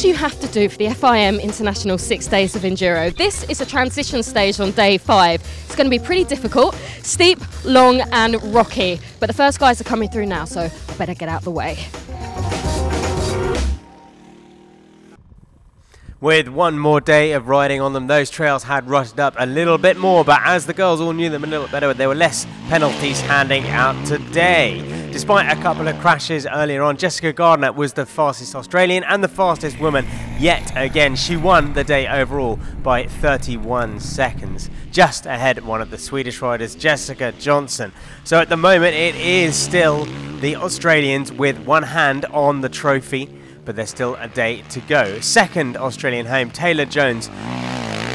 things you have to do for the FIM International 6 Days of Enduro. This is a transition stage on day 5. It's going to be pretty difficult, steep, long and rocky. But the first guys are coming through now, so I better get out of the way. With one more day of riding on them, those trails had rutted up a little bit more, but as the girls all knew them a little better, there were less penalties handing out today. Despite a couple of crashes earlier on, Jessica Gardner was the fastest Australian and the fastest woman yet again. She won the day overall by 31 seconds, just ahead of one of the Swedish riders, Jessica Johnson. So at the moment, it is still the Australians with one hand on the trophy, but there's still a day to go. Second Australian home, Taylor Jones,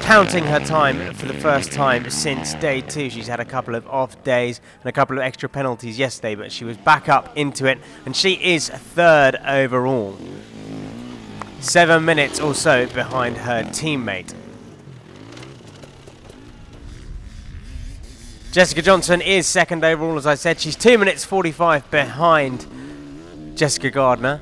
counting her time for the first time since day 2. She's had a couple of off days and a couple of extra penalties yesterday, but she was back up into it, and she is third overall. 7 minutes or so behind her teammate. Jessica Johnson is second overall, as I said. She's 2 minutes 45 behind Jessica Gardner.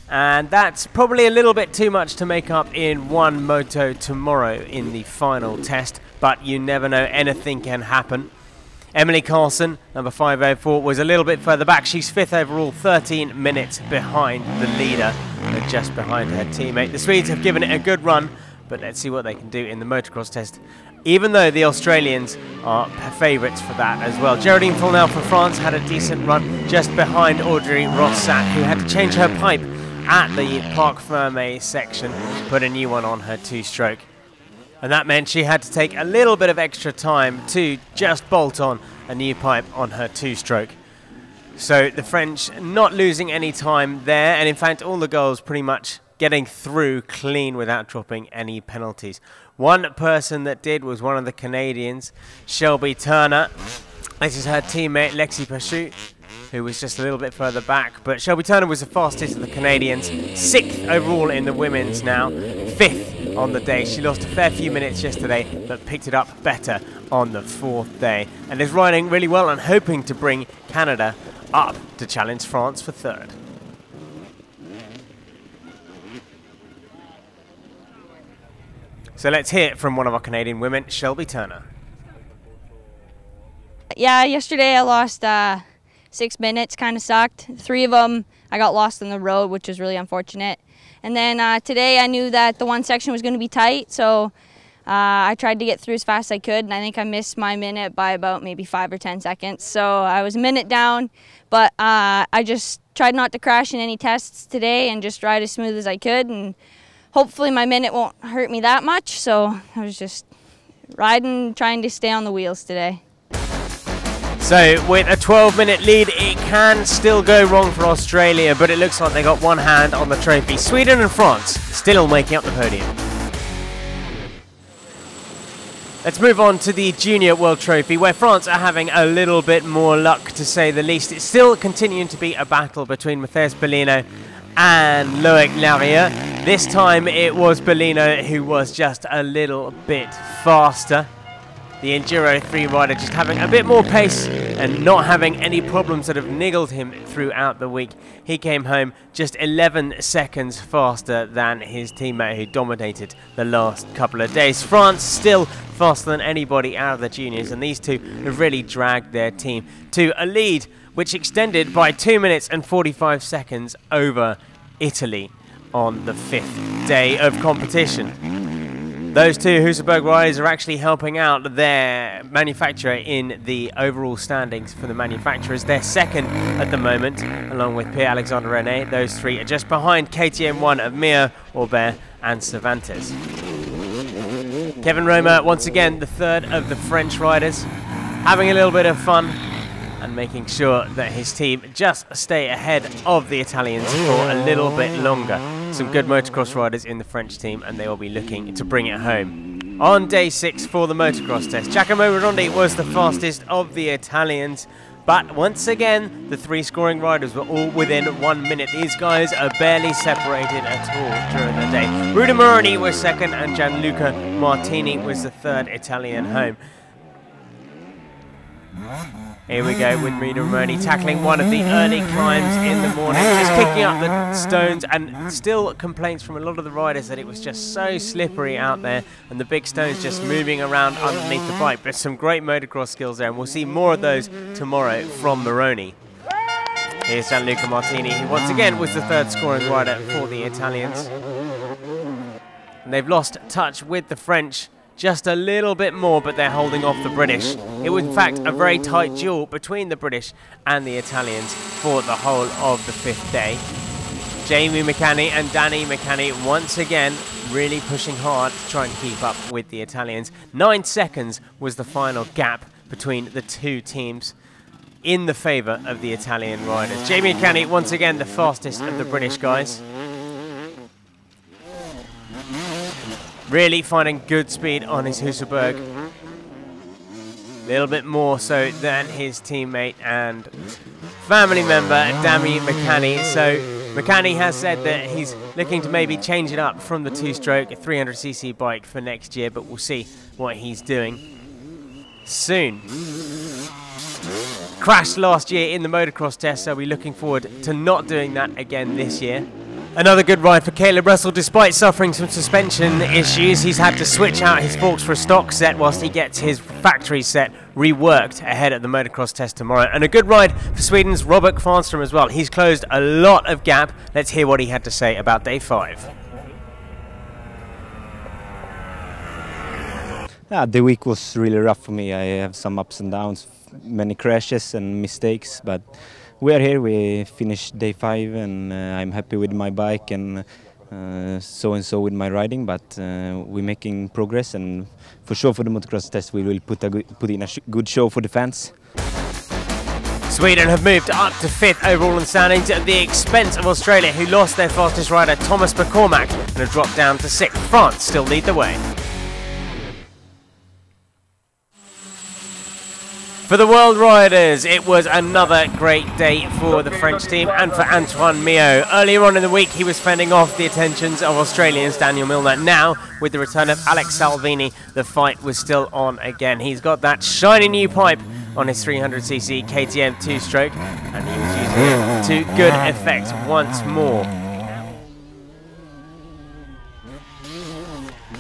And that's probably a little bit too much to make up in one moto tomorrow in the final test, but you never know, anything can happen. Emily Carlson, number 504, was a little bit further back. She's 5th overall, 13 minutes behind the leader, and just behind her teammate. The Swedes have given it a good run, but let's see what they can do in the motocross test, even though the Australians are favourites for that as well. Geraldine Fournel from France had a decent run just behind Audrey Rossat, who had to change her pipe at the Parc Fermé section, put a new one on her 2-stroke. And that meant she had to take a little bit of extra time to just bolt on a new pipe on her 2-stroke. So the French not losing any time there, and in fact all the girls pretty much getting through clean without dropping any penalties. One person that did was one of the Canadians, Shelby Turner. This is her teammate Lexi Pachut, who was just a little bit further back, but Shelby Turner was the fastest of the Canadians, 6th overall in the women's now, 5th on the day. She lost a fair few minutes yesterday, but picked it up better on the 4th day, and is riding really well and hoping to bring Canada up to challenge France for 3rd. So let's hear it from one of our Canadian women, Shelby Turner. Yeah, yesterday I lost 6 minutes, kind of sucked. 3 of them I got lost on the road, which was really unfortunate. And then today I knew that the one section was going to be tight, so I tried to get through as fast as I could, and I think I missed my minute by about maybe 5 or 10 seconds. So I was a minute down, but I just tried not to crash in any tests today and just ride as smooth as I could, and hopefully my minute won't hurt me that much. So I was just riding, trying to stay on the wheels today. So with a 12-minute lead, it can still go wrong for Australia, but it looks like they got one hand on the trophy. Sweden and France still making up the podium. Let's move on to the Junior World Trophy, where France are having a little bit more luck, to say the least. It's still continuing to be a battle between Matthias Bellino and Loic Larrieux. This time it was Bellino who was just a little bit faster. The Enduro 3 rider just having a bit more pace and not having any problems that have niggled him throughout the week. He came home just 11 seconds faster than his teammate who dominated the last couple of days. France still faster than anybody out of the juniors, and these two have really dragged their team to a lead which extended by 2 minutes and 45 seconds over Italy on the 5th day of competition. Those two Husaberg riders are actually helping out their manufacturer in the overall standings for the manufacturers. They're second at the moment, along with Pierre-Alexandre René. Those three are just behind KTM1 of Mio, Olbia and Cervantes. Kevin Romer, once again, the third of the French riders, having a little bit of fun and making sure that his team just stay ahead of the Italians for a little bit longer. Some good motocross riders in the French team, and they will be looking to bring it home. On day 6 for the motocross test, Giacomo Redondi was the fastest of the Italians, but once again, the 3 scoring riders were all within 1 minute. These guys are barely separated at all during the day. Rudy Moroni was second, and Gianluca Martini was the 3rd Italian home. Here we go with Rita Romani tackling one of the early climbs in the morning, just kicking up the stones, and still complaints from a lot of the riders that it was just so slippery out there and the big stones just moving around underneath the bike. But some great motocross skills there, and we'll see more of those tomorrow from Moroni. Here's Gianluca Martini, who once again was the third scoring rider for the Italians. And they've lost touch with the French just a little bit more, but they're holding off the British. It was in fact a very tight duel between the British and the Italians for the whole of the fifth day. Jamie McCanny and Danny McCanny once again really pushing hard to try and keep up with the Italians. 9 seconds was the final gap between the two teams in the favour of the Italian riders. Jamie McCanny once again the fastest of the British guys. Really finding good speed on his Husaberg. A little bit more so than his teammate and family member, Dammy McCanny. So McCanny has said that he's looking to maybe change it up from the two-stroke 300cc bike for next year, but we'll see what he's doing soon. Crashed last year in the motocross test, so we're looking forward to not doing that again this year. Another good ride for Caleb Russell. Despite suffering some suspension issues, he's had to switch out his forks for a stock set whilst he gets his factory set reworked ahead of the motocross test tomorrow. And a good ride for Sweden's Robert Kvarnström as well. He's closed a lot of gap. Let's hear what he had to say about day 5. The week was really rough for me. I have some ups and downs, many crashes and mistakes, but we are here. We finished day 5 and I'm happy with my bike and so with my riding, but we're making progress, and for sure for the motocross test we will put in a good show for the fans. Sweden have moved up to 5th overall in standings at the expense of Australia, who lost their fastest rider Thomas McCormack and have dropped down to 6th. France still lead the way. For the World Riders, it was another great day for the French team and for Antoine Mio. Earlier on in the week, he was fending off the attentions of Australians Daniel Milner. Now, with the return of Alex Salvini, the fight was still on again. He's got that shiny new pipe on his 300cc KTM two-stroke, and he was using it to good effect once more.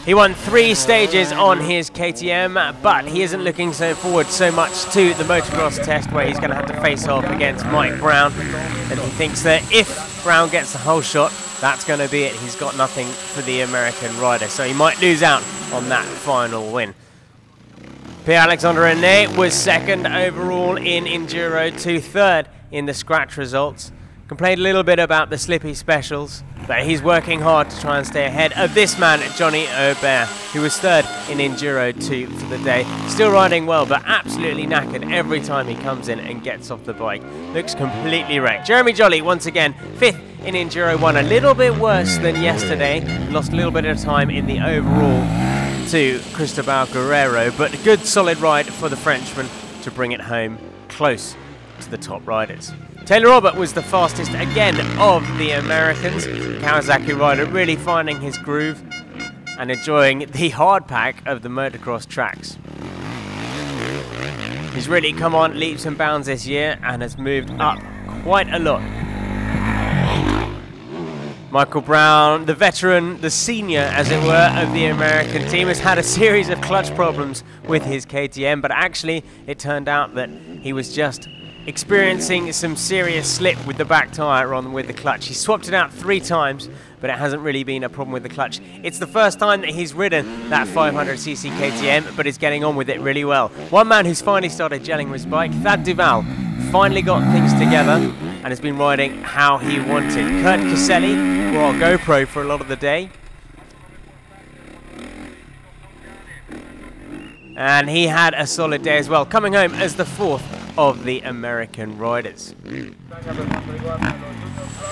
He won 3 stages on his KTM, but he isn't looking forward so much to the motocross test, where he's going to have to face off against Mike Brown. And he thinks that if Brown gets the whole shot, that's going to be it. He's got nothing for the American rider, so he might lose out on that final win. Pierre-Alexandre René was 2nd overall in Enduro to 3rd in the scratch results. Complained a little bit about the slippy specials, but he's working hard to try and stay ahead of this man, Johnny Aubert, who was 3rd in Enduro 2 for the day. Still riding well, but absolutely knackered every time he comes in and gets off the bike. Looks completely wrecked. Jeremy Jolly, once again, 5th in Enduro 1. A little bit worse than yesterday. Lost a little bit of time in the overall to Cristobal Guerrero, but a good solid ride for the Frenchman to bring it home close to the top riders. Taylor Robert was the fastest again of the Americans. Kawasaki rider really finding his groove and enjoying the hard pack of the motocross tracks. He's really come on leaps and bounds this year and has moved up quite a lot. Michael Brown, the veteran, the senior as it were, of the American team, has had a series of clutch problems with his KTM, but actually it turned out that he was just experiencing some serious slip with the back tyre on with the clutch. He swapped it out 3 times, but it hasn't really been a problem with the clutch. It's the first time that he's ridden that 500cc KTM, but is getting on with it really well. One man who's finally started gelling with his bike, Thad Duval, finally got things together and has been riding how he wanted. Kurt Caselli, well, GoPro for a lot of the day. And he had a solid day as well, coming home as the 4th of the American riders.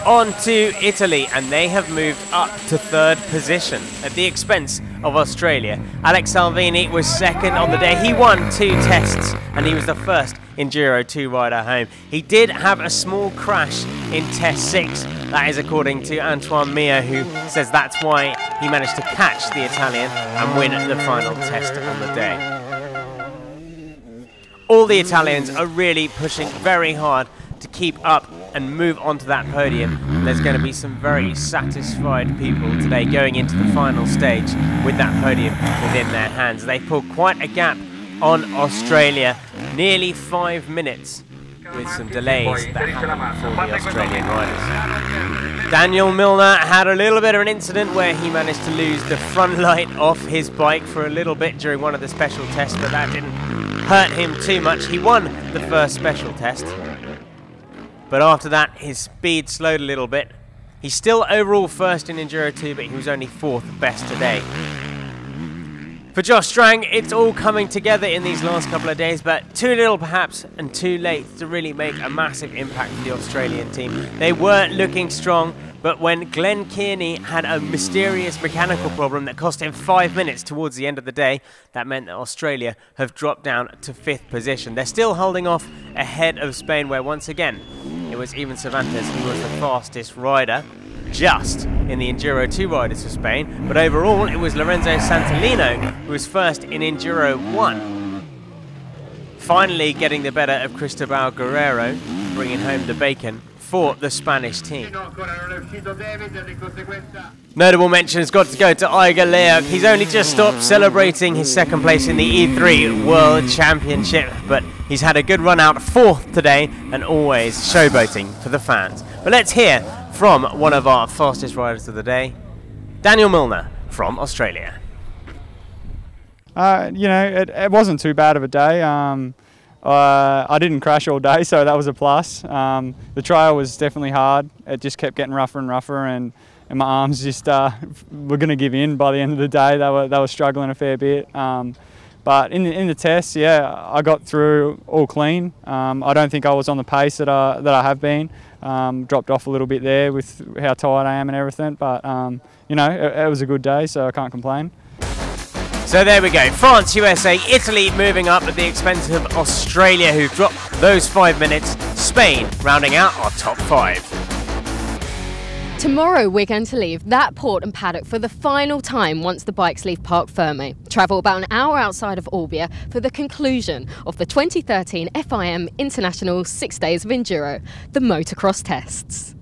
On to Italy, and they have moved up to 3rd position at the expense of Australia. Alex Salvini was 2nd on the day. He won 2 tests, and he was the first Enduro 2 rider home. He did have a small crash in test 6. That is according to Antoine Mio, who says that's why he managed to catch the Italian and win the final test on the day. All the Italians are really pushing very hard to keep up and move onto that podium. And there's going to be some very satisfied people today going into the final stage with that podium within their hands. They pulled quite a gap on Australia, nearly 5 minutes, with some delays that happened for the Australian riders. Daniel Milner had a little bit of an incident where he managed to lose the front light off his bike for a little bit during one of the special tests, but that didn't hurt him too much. He won the first special test, but after that his speed slowed a little bit. He's still overall first in Enduro 2, but he was only 4th best today. For Josh Strang, it's all coming together in these last couple of days, but too little perhaps and too late to really make a massive impact for the Australian team. They were looking strong, but when Glenn Kearney had a mysterious mechanical problem that cost him 5 minutes towards the end of the day, that meant that Australia have dropped down to 5th position. They're still holding off ahead of Spain, where once again it was Ivan Cervantes who was the fastest rider, just in the Enduro 2 riders for Spain, but overall it was Lorenzo Santolino who was first in Enduro 1. Finally getting the better of Cristobal Guerrero, bringing home the bacon for the Spanish team. Notable mention has got to go to Igor Leok. He's only just stopped celebrating his 2nd place in the E3 World Championship, but he's had a good run out, 4th today, and always showboating for the fans. But let's hear from one of our fastest riders of the day, Daniel Milner from Australia. You know, it wasn't too bad of a day. I didn't crash all day, so that was a plus. The trail was definitely hard. It just kept getting rougher and rougher, and my arms just were going to give in by the end of the day. They were struggling a fair bit. But in the tests, yeah, I got through all clean. I don't think I was on the pace that I have been. Dropped off a little bit there with how tired I am and everything, but you know, it was a good day, so I can't complain. So there we go, France, USA, Italy moving up at the expense of Australia, who dropped those 5 minutes, Spain rounding out our top 5. Tomorrow we're going to leave that port and paddock for the final time once the bikes leave Parc Fermé. Travel about an hour outside of Olbia for the conclusion of the 2013 FIM International 6 Days of Enduro, the motocross tests.